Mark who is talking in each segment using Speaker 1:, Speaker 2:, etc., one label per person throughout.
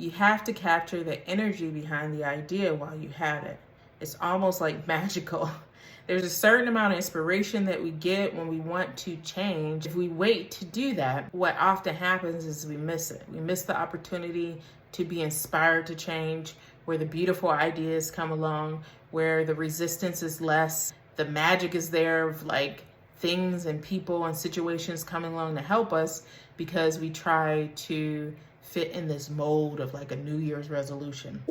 Speaker 1: you have to capture the energy behind the idea while you have it. It's almost like magical. There's a certain amount of inspiration that we get when we want to change. If we wait to do that, what often happens is we miss it. We miss the opportunity to be inspired to change, where the beautiful ideas come along, where the resistance is less, the magic is there of like things and people and situations coming along to help us, because we try to fit in this mold of like a New Year's resolution.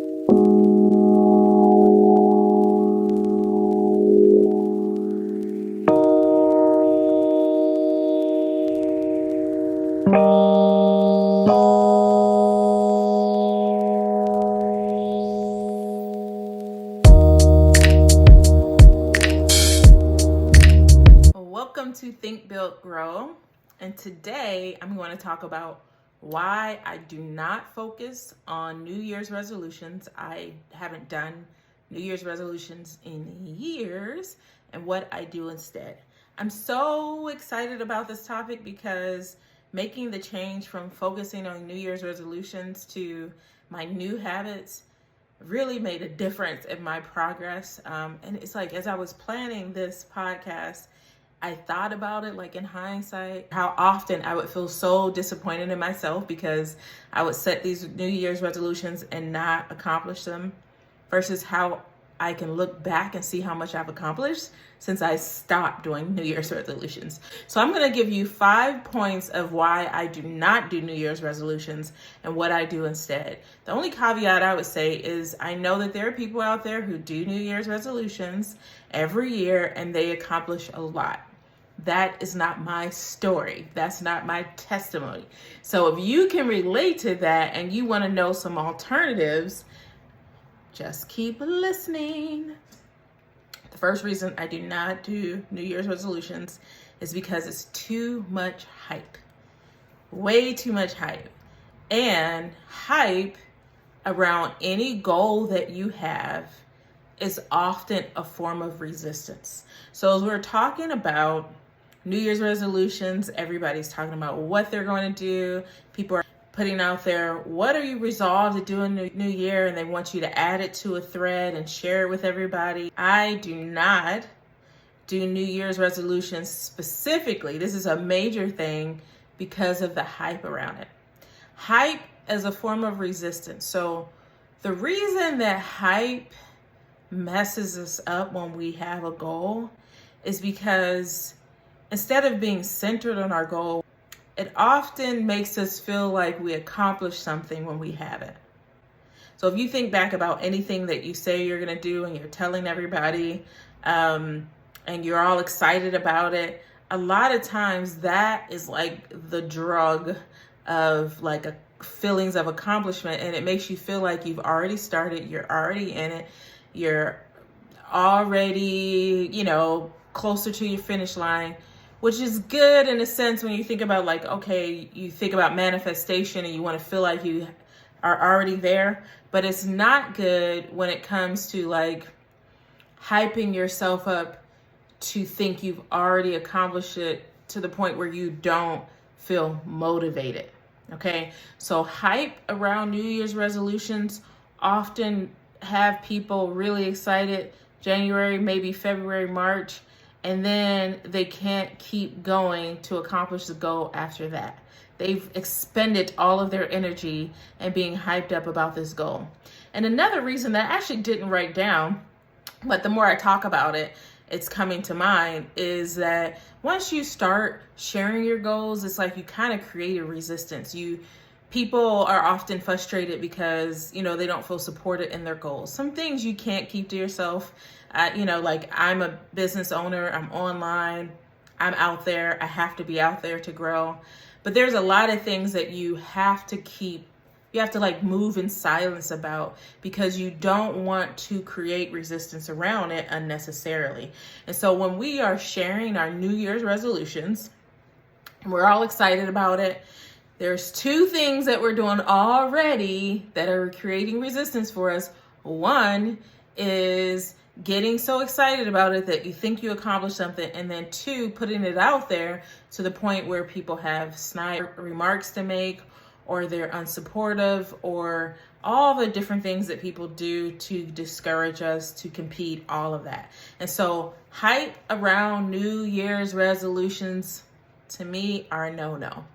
Speaker 1: Welcome to Think, Build, Grow. And today I'm going to talk about why I do not focus on New Year's resolutions. I haven't done New Year's resolutions in years, and what I do instead. I'm so excited about this topic because making the change from focusing on New Year's resolutions to my new habits really made a difference in my progress. And it's like, as I was planning this podcast, I thought about it, like in hindsight, how often I would feel so disappointed in myself because I would set these New Year's resolutions and not accomplish them, versus how I can look back and see how much I've accomplished since I stopped doing New Year's resolutions. So I'm going to give you 5 points of why I do not do New Year's resolutions and what I do instead. The only caveat I would say is I know that there are people out there who do New Year's resolutions every year and they accomplish a lot. That is not my story. That's not my testimony. So if you can relate to that and you want to know some alternatives, just keep listening. The first reason I do not do New Year's resolutions is because it's too much hype. Way too much hype. And hype around any goal that you have is often a form of resistance. So as we're talking about New Year's resolutions, everybody's talking about what they're going to do. People are putting out there, what are you resolved to do in the new year? And they want you to add it to a thread and share it with everybody. I do not do New Year's resolutions specifically. This is a major thing because of the hype around it. Hype as a form of resistance. So the reason that hype messes us up when we have a goal is because instead of being centered on our goal, it often makes us feel like we accomplished something when we haven't. So if you think back about anything that you say you're going to do and you're telling everybody, and you're all excited about it, a lot of times that is like the drug of like feelings of accomplishment, and it makes you feel like you've already started, you're already in it, you're already, closer to your finish line, which is good in a sense when you think about like, okay, you think about manifestation and you want to feel like you are already there, but it's not good when it comes to like hyping yourself up to think you've already accomplished it to the point where you don't feel motivated. Okay. So hype around New Year's resolutions often have people really excited January, maybe February, March, and then they can't keep going to accomplish the goal after that. They've expended all of their energy and being hyped up about this goal. And another reason that I actually didn't write down, but the more I talk about it, it's coming to mind, is that once you start sharing your goals, it's like you kind of create a resistance. People are often frustrated because, they don't feel supported in their goals. Some things you can't keep to yourself. Like I'm a business owner, I'm online, I'm out there, I have to be out there to grow. But there's a lot of things that you have to like move in silence about because you don't want to create resistance around it unnecessarily. And so when we are sharing our New Year's resolutions, we're all excited about it. There's 2 things that we're doing already that are creating resistance for us. One is getting so excited about it that you think you accomplished something, and then 2, putting it out there to the point where people have snide remarks to make, or they're unsupportive, or all the different things that people do to discourage us to compete, all of that. And so hype around New Year's resolutions to me are a no-no.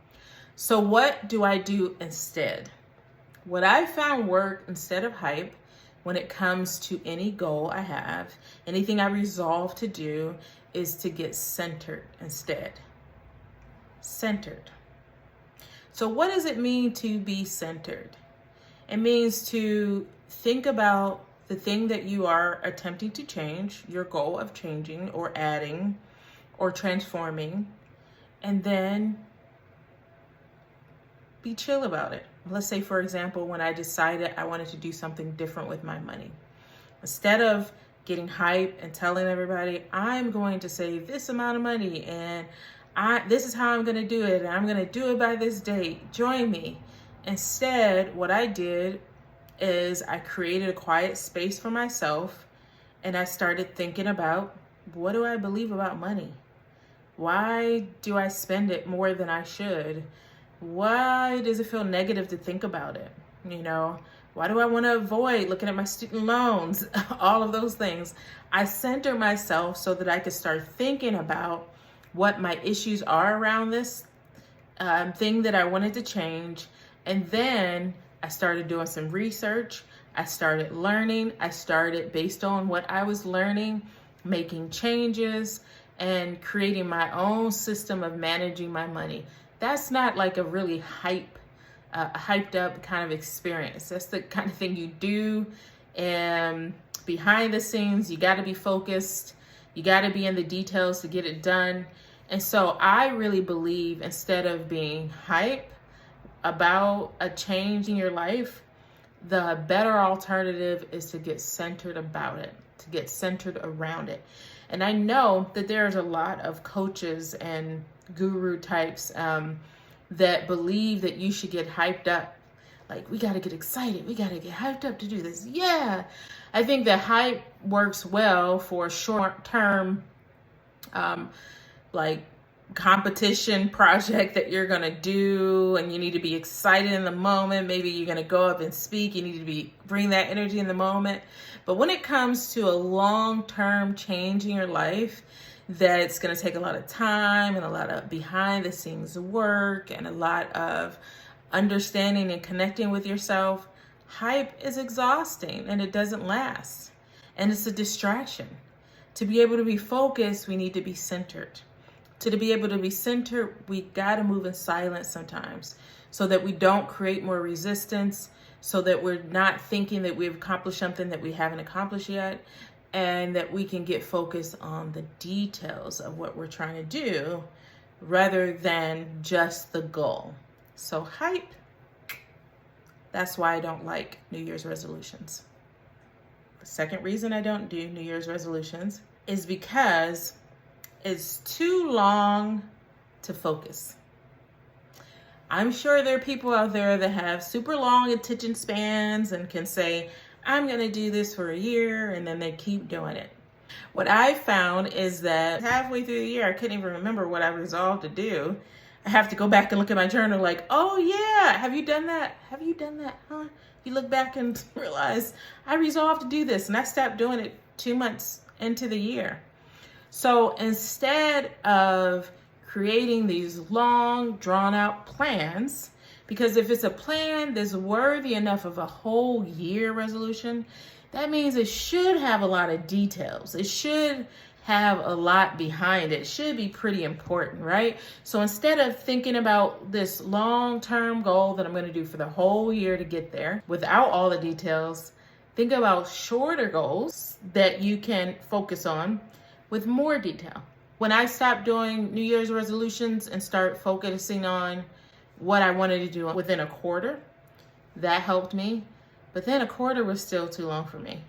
Speaker 1: So what do I do instead? What I found work instead of hype when it comes to any goal I have, anything I resolve to do, is to get centered instead. Centered. So what does it mean to be centered? It means to think about the thing that you are attempting to change, your goal of changing or adding or transforming, and then be chill about it. Let's say, for example, when I decided I wanted to do something different with my money, instead of getting hype and telling everybody, I'm going to save this amount of money and this is how I'm going to do it, and I'm going to do it by this date, join me. Instead, what I did is I created a quiet space for myself, and I started thinking about, what do I believe about money? Why do I spend it more than I should? Why does it feel negative to think about it? Why do I want to avoid looking at my student loans? All of those things. I center myself so that I could start thinking about what my issues are around this thing that I wanted to change. And then I started doing some research. I started learning. I started, based on what I was learning, making changes and creating my own system of managing my money. That's not like a really hyped up kind of experience. That's the kind of thing you do, and behind the scenes, you got to be focused. You got to be in the details to get it done. And so I really believe, instead of being hype about a change in your life, the better alternative is to get centered about it, to get centered around it. And I know that there's a lot of coaches and guru types that believe that you should get hyped up. Like, we got to get excited. We got to get hyped up to do this. Yeah. I think that hype works well for short-term, like competition project that you're going to do, and you need to be excited in the moment. Maybe you're going to go up and speak. You need to bring that energy in the moment. But when it comes to a long-term change in your life, that it's going to take a lot of time and a lot of behind the scenes work and a lot of understanding and connecting with yourself, hype is exhausting and it doesn't last. And it's a distraction. To be able to be focused, we need to be centered. To be able to be centered, we got to move in silence sometimes so that we don't create more resistance, so that we're not thinking that we've accomplished something that we haven't accomplished yet, and that we can get focused on the details of what we're trying to do rather than just the goal. So hype, that's why I don't like New Year's resolutions. The second reason I don't do New Year's resolutions is because it's too long to focus. I'm sure there are people out there that have super long attention spans and can say, I'm going to do this for a year, and then they keep doing it. What I found is that halfway through the year, I couldn't even remember what I resolved to do. I have to go back and look at my journal like, oh yeah, have you done that? Have you done that? Huh? You look back and realize I resolved to do this, and I stopped doing it 2 months into the year. So instead of creating these long, drawn out plans, because if it's a plan that's worthy enough of a whole year resolution, that means it should have a lot of details. It should have a lot behind it. It should be pretty important, right? So instead of thinking about this long-term goal that I'm going to do for the whole year to get there without all the details, think about shorter goals that you can focus on with more detail. When I stopped doing New Year's resolutions and start focusing on what I wanted to do within a quarter, that helped me. But then a quarter was still too long for me.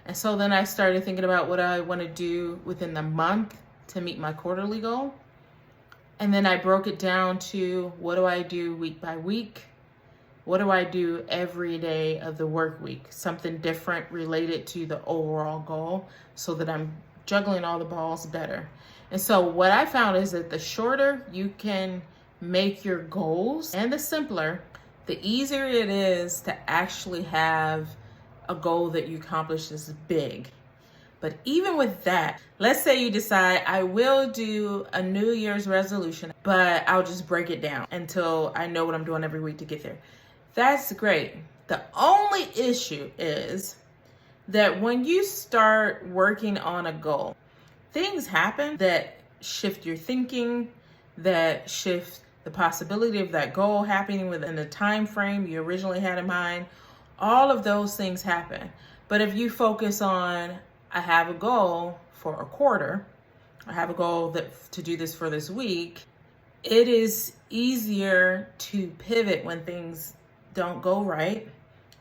Speaker 1: And so then I started thinking about what I want to do within the month to meet my quarterly goal. And then I broke it down to, what do I do week by week? What do I do every day of the work week? Something different related to the overall goal so that I'm juggling all the balls better. And so what I found is that the shorter you can make your goals and the simpler, the easier it is to actually have a goal that you accomplish is big. But even with that, let's say you decide I will do a New Year's resolution, but I'll just break it down until I know what I'm doing every week to get there. That's great. The only issue is that when you start working on a goal, things happen that shift your thinking, that shift the possibility of that goal happening within the time frame you originally had in mind. All of those things happen. But if you focus on, I have a goal for a quarter, I have a goal to do this for this week, it is easier to pivot when things don't go right.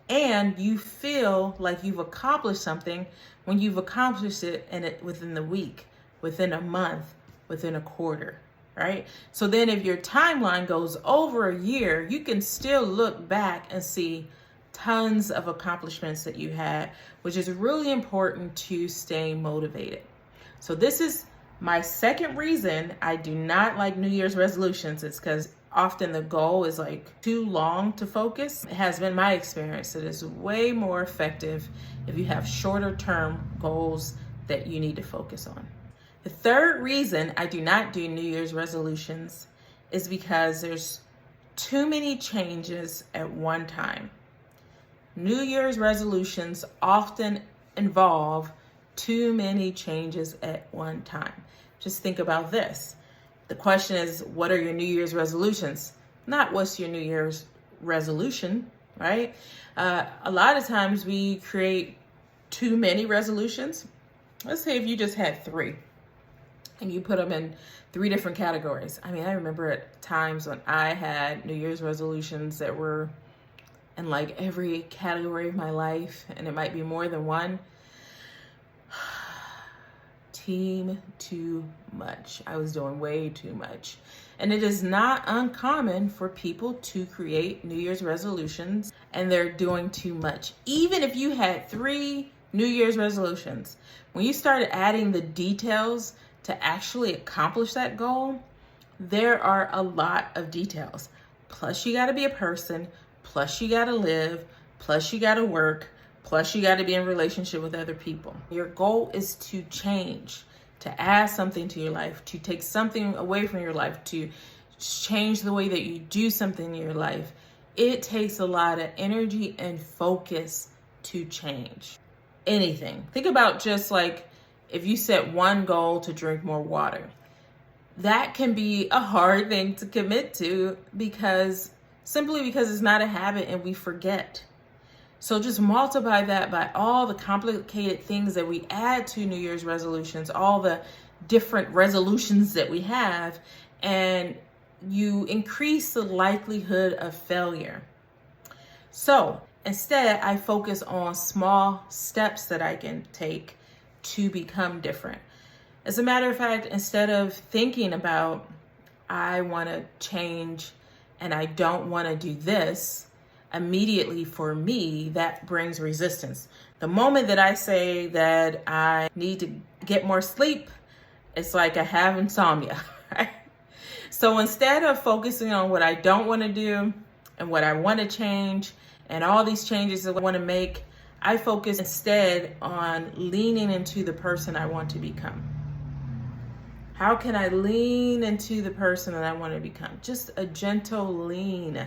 Speaker 1: And you feel like you've accomplished something when you've accomplished it within the week, within a month, within a quarter, right? So then if your timeline goes over a year, you can still look back and see tons of accomplishments that you had, which is really important to stay motivated. So this is my second reason I do not like New Year's resolutions. It's because often the goal is like too long to focus. It has been my experience. It is way more effective if you have shorter term goals that you need to focus on. The third reason I do not do New Year's resolutions is because there's too many changes at one time. New Year's resolutions often involve too many changes at one time. Just think about this. The question is, what are your New Year's resolutions? Not what's your New Year's resolution, right? A lot of times we create too many resolutions. Let's say if you just had 3 and you put them in 3 different categories. I mean, I remember at times when I had New Year's resolutions that were in like every category of my life, and it might be more than one. Too much. I was doing way too much. And it is not uncommon for people to create New Year's resolutions and they're doing too much. Even if you had 3 New Year's resolutions, when you started adding the details to actually accomplish that goal, there are a lot of details. Plus you got to be a person, plus you got to live, plus you got to work, plus you got to be in relationship with other people. Your goal is to change, to add something to your life, to take something away from your life, to change the way that you do something in your life. It takes a lot of energy and focus to change anything. Think about just like if you set one goal to drink more water. That can be a hard thing to commit to simply because it's not a habit and we forget. So just multiply that by all the complicated things that we add to New Year's resolutions, all the different resolutions that we have, and you increase the likelihood of failure. So instead, I focus on small steps that I can take to become different. As a matter of fact, instead of thinking about, I want to change and I don't want to do this, immediately for me, that brings resistance. The moment that I say that I need to get more sleep, it's like I have insomnia, right? So instead of focusing on what I don't want to do and what I want to change and all these changes that I want to make, I focus instead on leaning into the person I want to become. How can I lean into the person that I want to become? Just a gentle lean,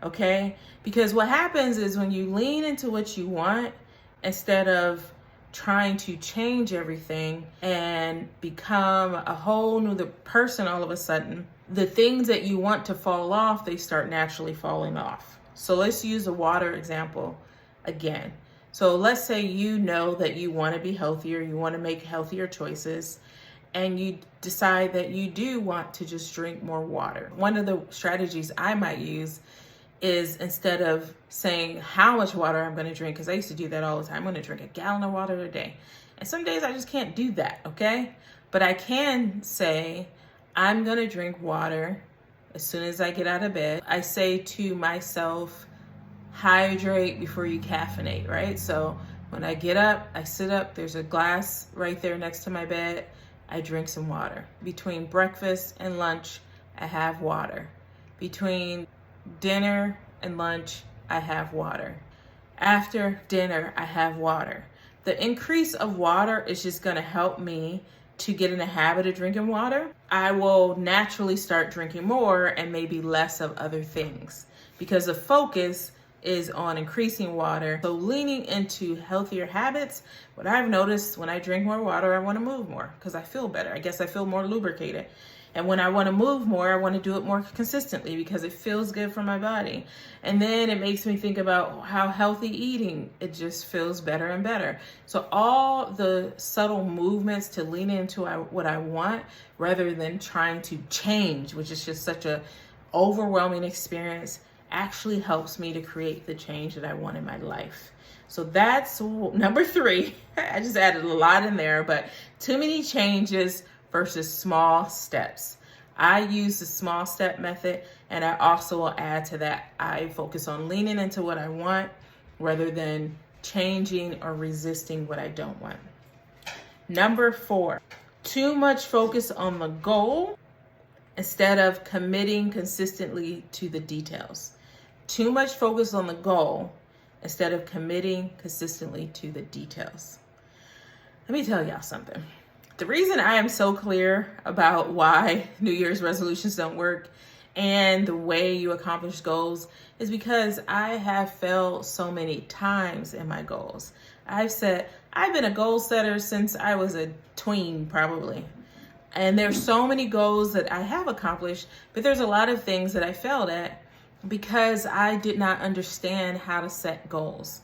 Speaker 1: okay? Because what happens is when you lean into what you want, instead of trying to change everything and become a whole new person all of a sudden, the things that you want to fall off, they start naturally falling off. So let's use a water example again. So let's say you know that you want to be healthier, you want to make healthier choices, and you decide that you do want to just drink more water. One of the strategies I might use is, instead of saying how much water I'm going to drink, because I used to do that all the time, I'm going to drink a gallon of water a day. And some days I just can't do that, okay? But I can say, I'm going to drink water as soon as I get out of bed. I say to myself, hydrate before you caffeinate, right? So when I get up, I sit up, there's a glass right there next to my bed, I drink some water. Between breakfast and lunch, I have water. Between dinner and lunch, I have water. After dinner, I have water. The increase of water is just going to help me to get in the habit of drinking water. I will naturally start drinking more and maybe less of other things because the focus is on increasing water. So leaning into healthier habits, what I've noticed when I drink more water, I want to move more because I feel better. I guess I feel more lubricated. And when I want to move more, I want to do it more consistently because it feels good for my body. And then it makes me think about how healthy eating, it just feels better and better. So all the subtle movements to lean into what I want rather than trying to change, which is just such a overwhelming experience, actually helps me to create the change that I want in my life. So that's number 3. I just added a lot in there, but too many changes versus small steps. I use the small step method, and I also will add to that, I focus on leaning into what I want rather than changing or resisting what I don't want. Number 4, too much focus on the goal instead of committing consistently to the details. Too much focus on the goal instead of committing consistently to the details. Let me tell y'all something. The reason I am so clear about why New Year's resolutions don't work and the way you accomplish goals is because I have failed so many times in my goals. I've been a goal setter since I was a tween, probably. And there's so many goals that I have accomplished, but there's a lot of things that I failed at because I did not understand how to set goals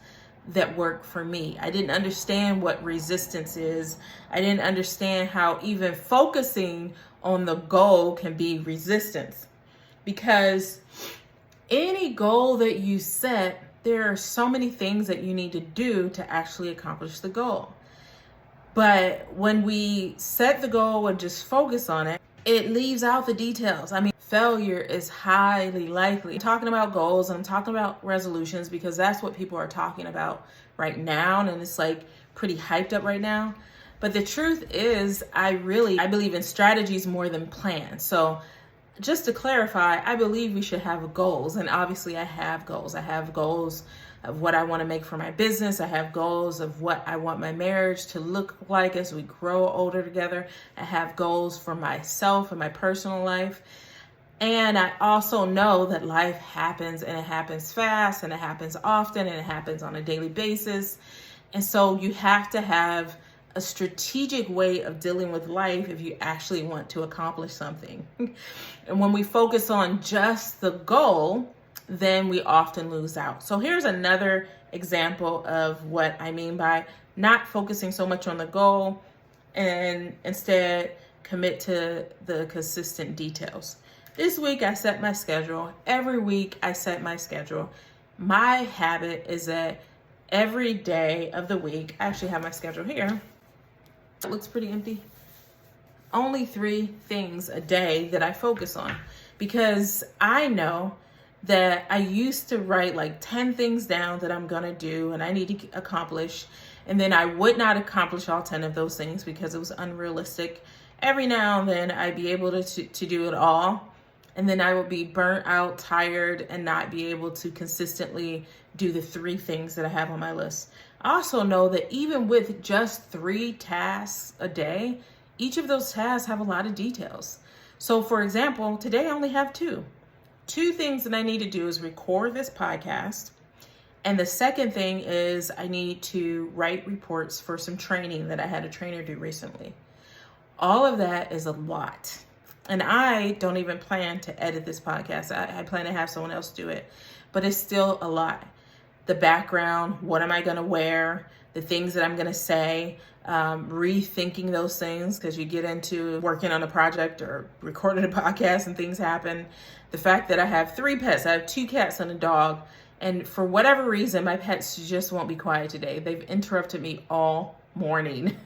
Speaker 1: that work for me. I didn't understand what resistance is. I didn't understand how even focusing on the goal can be resistance. Because any goal that you set, there are so many things that you need to do to actually accomplish the goal. But when we set the goal and just focus on it, it leaves out the details. I mean, failure is highly likely. I'm talking about goals, and I'm talking about resolutions because that's what people are talking about right now, and it's like pretty hyped up right now. But the truth is, I believe in strategies more than plans. So just to clarify, I believe we should have goals, and obviously I have goals. I have goals of what I want to make for my business. I have goals of what I want my marriage to look like as we grow older together. I have goals for myself and my personal life. And I also know that life happens, and it happens fast, and it happens often, and it happens on a daily basis. And so you have to have a strategic way of dealing with life if you actually want to accomplish something. And when we focus on just the goal, then we often lose out. So here's another example of what I mean by not focusing so much on the goal and instead commit to the consistent details. This week I set my schedule. Every week I set my schedule. My habit is that every day of the week, I actually have my schedule here. It looks pretty empty. Only 3 things a day that I focus on because I know that I used to write like 10 things down that I'm gonna do and I need to accomplish. And then I would not accomplish all 10 of those things because it was unrealistic. Every now and then I'd be able to do it all. And then I would be burnt out, tired, and not be able to consistently do the 3 things that I have on my list. I also know that even with just 3 tasks a day, each of those tasks have a lot of details. So for example, today I only have 2. 2 things that I need to do is record this podcast. And the second thing is I need to write reports for some training that I had a trainer do recently. All of that is a lot. And I don't even plan to edit this podcast. I plan to have someone else do it, but it's still a lot. The background, what am I going to wear, the things that I'm going to say, rethinking those things because you get into working on a project or recording a podcast and things happen. The fact that I have 3 pets, I have 2 cats and a dog. And for whatever reason, my pets just won't be quiet today. They've interrupted me all morning.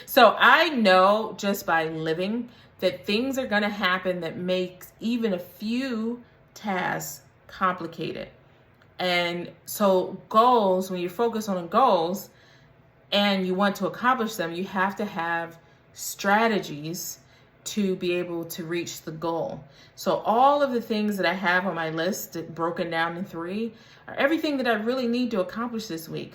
Speaker 1: So I know just by living that things are going to happen that makes even a few tasks complicated. And so goals, when you focus on goals and you want to accomplish them, you have to have strategies to be able to reach the goal. So all of the things that I have on my list broken down in 3 are everything that I really need to accomplish this week.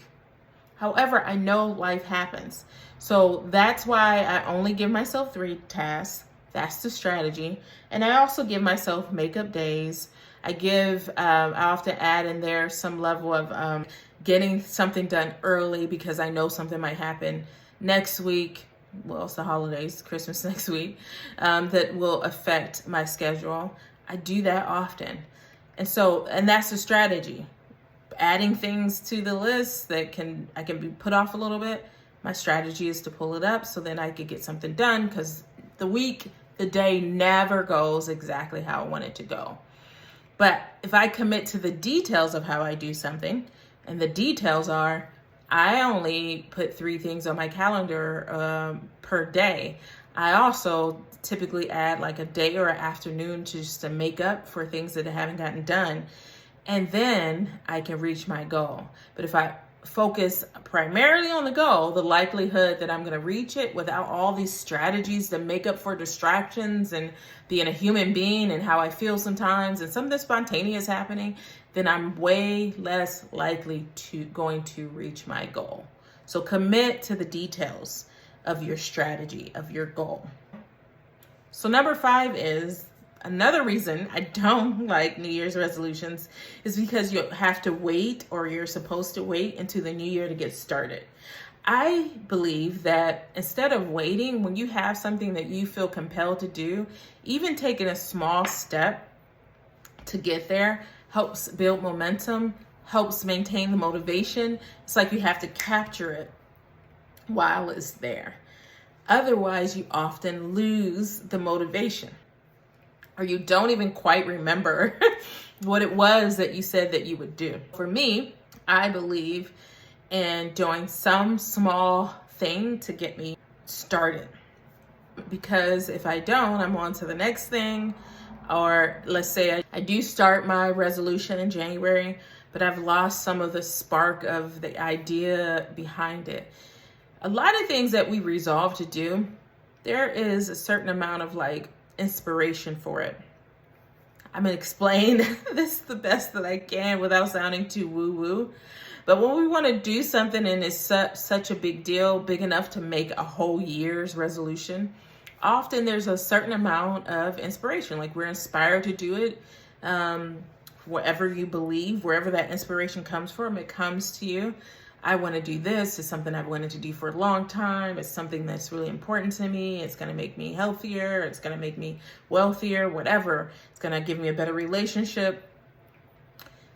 Speaker 1: However, I know life happens. So that's why I only give myself 3 tasks. That's the strategy. And I also give myself makeup days. I often add in there some level of getting something done early because I know something might happen next week. Well, it's the holidays, Christmas next week, that will affect my schedule. I do that often. And that's the strategy. Adding things to the list that I can be put off a little bit. My strategy is to pull it up so then I could get something done, because the day never goes exactly how I want it to go. But if I commit to the details of how I do something, and the details are, I only put 3 things on my calendar per day. I also typically add like a day or an afternoon just to make up for things that I haven't gotten done. And then I can reach my goal. But if I focus primarily on the goal, the likelihood that I'm going to reach it without all these strategies to make up for distractions and being a human being and how I feel sometimes and something spontaneous happening, then I'm way less likely going to reach my goal. So commit to the details of your strategy, of your goal. So number 5 is, another reason I don't like New Year's resolutions is because you have to wait, or you're supposed to wait until the new year to get started. I believe that instead of waiting, when you have something that you feel compelled to do, even taking a small step to get there helps build momentum, helps maintain the motivation. It's like you have to capture it while it's there. Otherwise, you often lose the motivation, or you don't even quite remember what it was that you said that you would do. For me, I believe in doing some small thing to get me started. Because if I don't, I'm on to the next thing. Or let's say I do start my resolution in January, but I've lost some of the spark of the idea behind it. A lot of things that we resolve to do, there is a certain amount of inspiration for it. I'm gonna explain this the best that I can without sounding too woo-woo. But when we want to do something and it's such a big deal, big enough to make a whole year's resolution, often there's a certain amount of inspiration. Like, we're inspired to do it. Whatever you believe, wherever that inspiration comes from, it comes to you. I want to do this. It's something I've wanted to do for a long time. It's something that's really important to me. It's going to make me healthier. It's going to make me wealthier, whatever. It's going to give me a better relationship.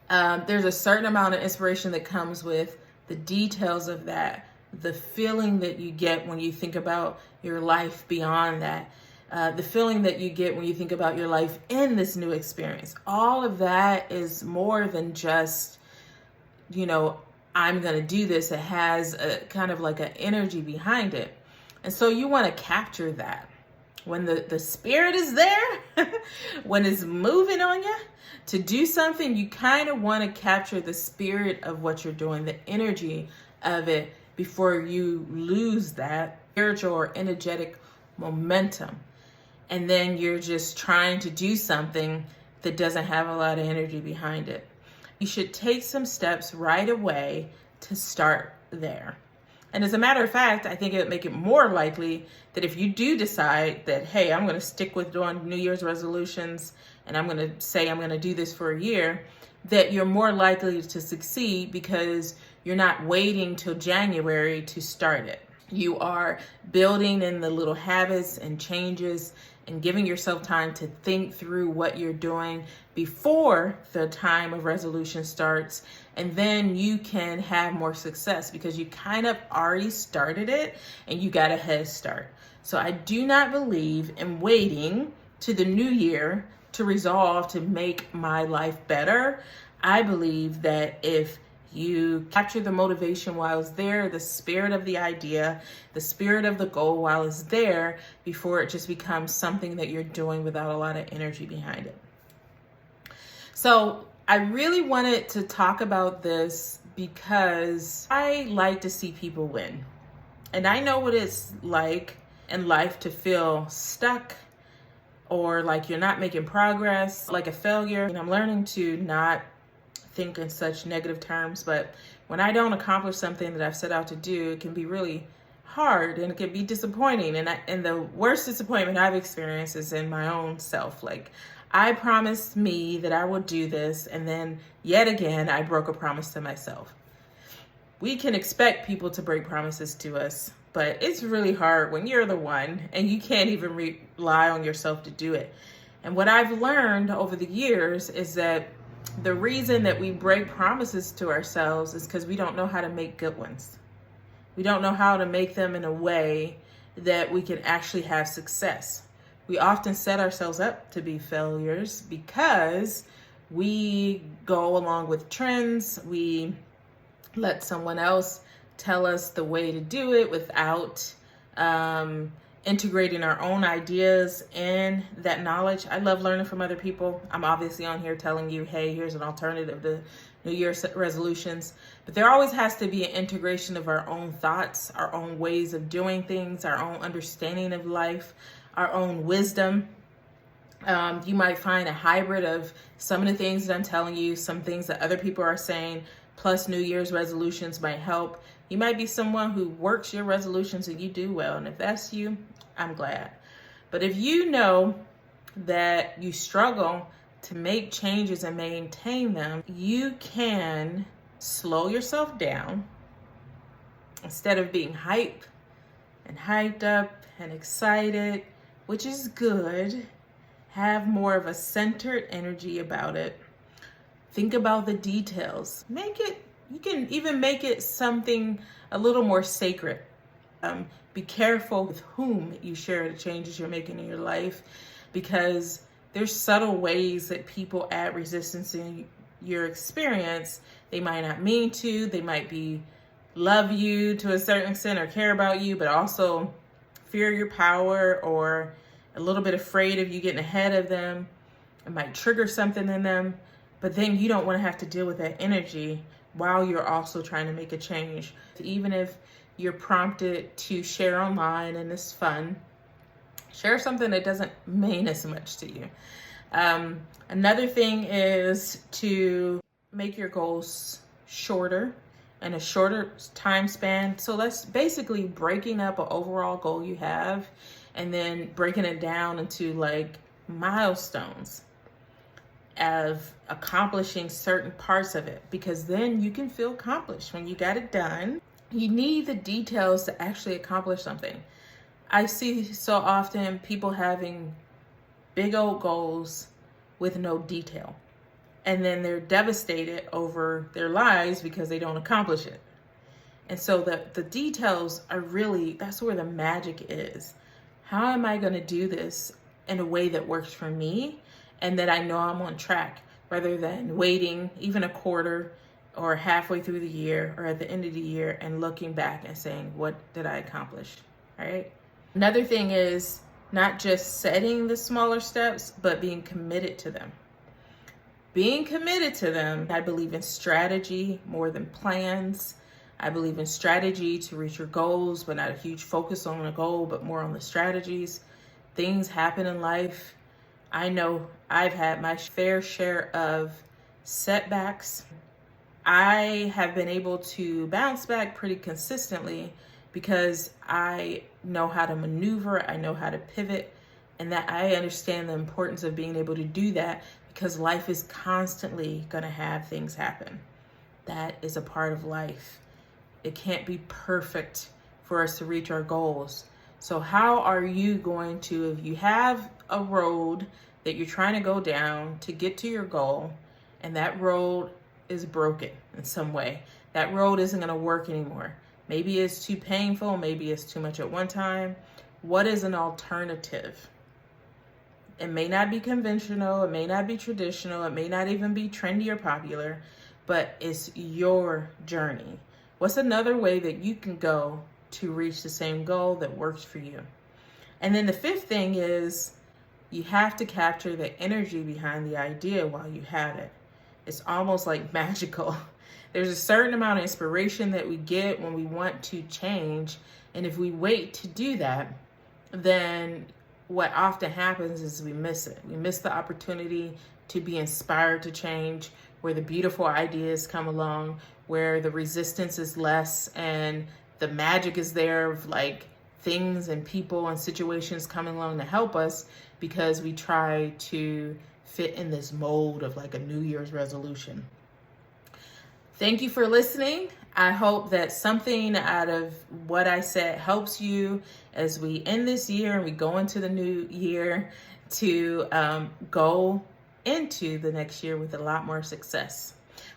Speaker 1: There's a certain amount of inspiration that comes with the details of that, the feeling that you get when you think about your life beyond that, the feeling that you get when you think about your life in this new experience. All of that is more than just, I'm going to do this. It has a kind of like an energy behind it. And so you want to capture that. When the spirit is there, when it's moving on you to do something, you kind of want to capture the spirit of what you're doing, the energy of it, before you lose that spiritual or energetic momentum. And then you're just trying to do something that doesn't have a lot of energy behind it. You should take some steps right away to start there. And as a matter of fact, I think it would make it more likely that if you do decide that, hey, I'm going to stick with doing New Year's resolutions and I'm going to say I'm going to do this for a year, that you're more likely to succeed because you're not waiting till January to start it. You are building in the little habits and changes and giving yourself time to think through what you're doing before the time of resolution starts. And then you can have more success because you kind of already started it and you got a head start. So I do not believe in waiting to the new year to resolve to make my life better. I believe that if you capture the motivation while it's there, the spirit of the idea, the spirit of the goal while it's there, before it just becomes something that you're doing without a lot of energy behind it. So I really wanted to talk about this because I like to see people win. And I know what it's like in life to feel stuck or like you're not making progress, like a failure. And I'm learning to not think in such negative terms, but when I don't accomplish something that I've set out to do, it can be really hard and it can be disappointing. And the worst disappointment I've experienced is in my own self. Like, I promised me that I would do this, and then yet again, I broke a promise to myself. We can expect people to break promises to us, but it's really hard when you're the one and you can't even rely on yourself to do it. And what I've learned over the years is that the reason that we break promises to ourselves is because we don't know how to make good ones. We don't know how to make them in a way that we can actually have success. We often set ourselves up to be failures because we go along with trends. We let someone else tell us the way to do it without integrating our own ideas in that knowledge. I love learning from other people. I'm obviously on here telling you, hey, here's an alternative to New Year's resolutions. But there always has to be an integration of our own thoughts, our own ways of doing things, our own understanding of life, our own wisdom. You might find a hybrid of some of the things that I'm telling you, some things that other people are saying, plus New Year's resolutions might help. You might be someone who works your resolutions and you do well. And if that's you, I'm glad. But if you know that you struggle to make changes and maintain them, you can slow yourself down. Instead of being hyped up and excited, which is good, have more of a centered energy about it. Think about the details. You can even make it something a little more sacred. Be careful with whom you share the changes you're making in your life, because there's subtle ways that people add resistance in your experience. They might not mean to, they might love you to a certain extent or care about you, but also fear your power or a little bit afraid of you getting ahead of them. It might trigger something in them, but then you don't want to have to deal with that energy while you're also trying to make a change. Even if you're prompted to share online and it's fun, share something that doesn't mean as much to you. Another thing is to make your goals shorter and a shorter time span. So that's basically breaking up an overall goal you have and then breaking it down into like milestones of accomplishing certain parts of it, because then you can feel accomplished when you got it done. You need the details to actually accomplish something. I see so often people having big old goals with no detail, and then they're devastated over their lives because they don't accomplish it. And so the details are really, that's where the magic is. How am I going to do this in a way that works for me and that I know I'm on track, rather than waiting even a quarter or halfway through the year or at the end of the year and looking back and saying, what did I accomplish? All right. Another thing is not just setting the smaller steps, but being committed to them. Being committed to them. I believe in strategy more than plans. I believe in strategy to reach your goals, but not a huge focus on the goal, but more on the strategies. Things happen in life. I know I've had my fair share of setbacks. I have been able to bounce back pretty consistently because I know how to maneuver, I know how to pivot, and that I understand the importance of being able to do that, because life is constantly going to have things happen. That is a part of life. It can't be perfect for us to reach our goals. So how are you going to, if you have a road that you're trying to go down to get to your goal, and that road is broken in some way, that road isn't going to work anymore. Maybe it's too painful, maybe it's too much at one time. What is an alternative? It may not be conventional, it may not be traditional, it may not even be trendy or popular, but it's your journey. What's another way that you can go to reach the same goal that works for you? And then the fifth thing is you have to capture the energy behind the idea while you have it. It's almost like magical. There's a certain amount of inspiration that we get when we want to change. And if we wait to do that, then what often happens is we miss it. We miss the opportunity to be inspired to change, where the beautiful ideas come along, where the resistance is less and the magic is there of like things and people and situations coming along to help us, because we try to fit in this mold of like a New Year's resolution. Thank you for listening. I hope that something out of what I said helps you as we end this year and we go into the new year to go into the next year with a lot more success.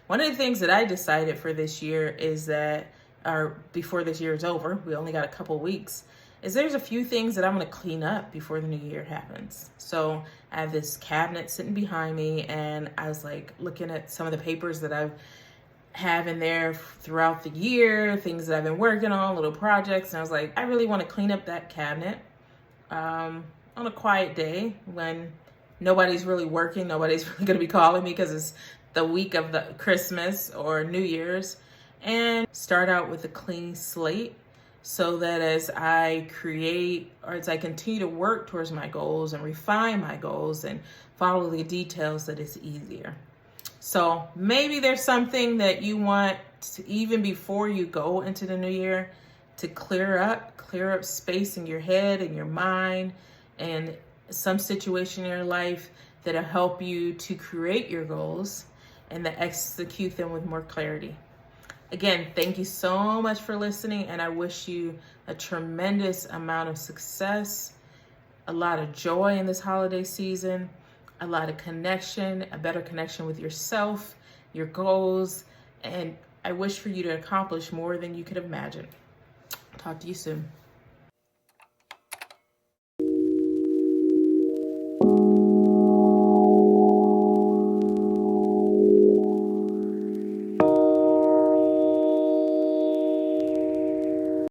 Speaker 1: One of the things that I decided for this year is that, or before this year is over, we only got a couple weeks, is there's a few things that I'm going to clean up before the new year happens. So I have this cabinet sitting behind me, and I was like looking at some of the papers that I've have in there throughout the year, things that I've been working on, little projects. And I was like, I really want to clean up that cabinet on a quiet day when nobody's really working. Nobody's really going to be calling me because it's the week of the Christmas or New Year's, and start out with a clean slate so that as I create or as I continue to work towards my goals and refine my goals and follow the details, that it's easier. So maybe there's something that you want to, even before you go into the new year, to clear up space in your head and your mind, and some situation in your life that'll help you to create your goals and to execute them with more clarity. Again, thank you so much for listening, and I wish you a tremendous amount of success, a lot of joy in this holiday season, a lot of connection, a better connection with yourself, your goals, and I wish for you to accomplish more than you could imagine. Talk to you soon.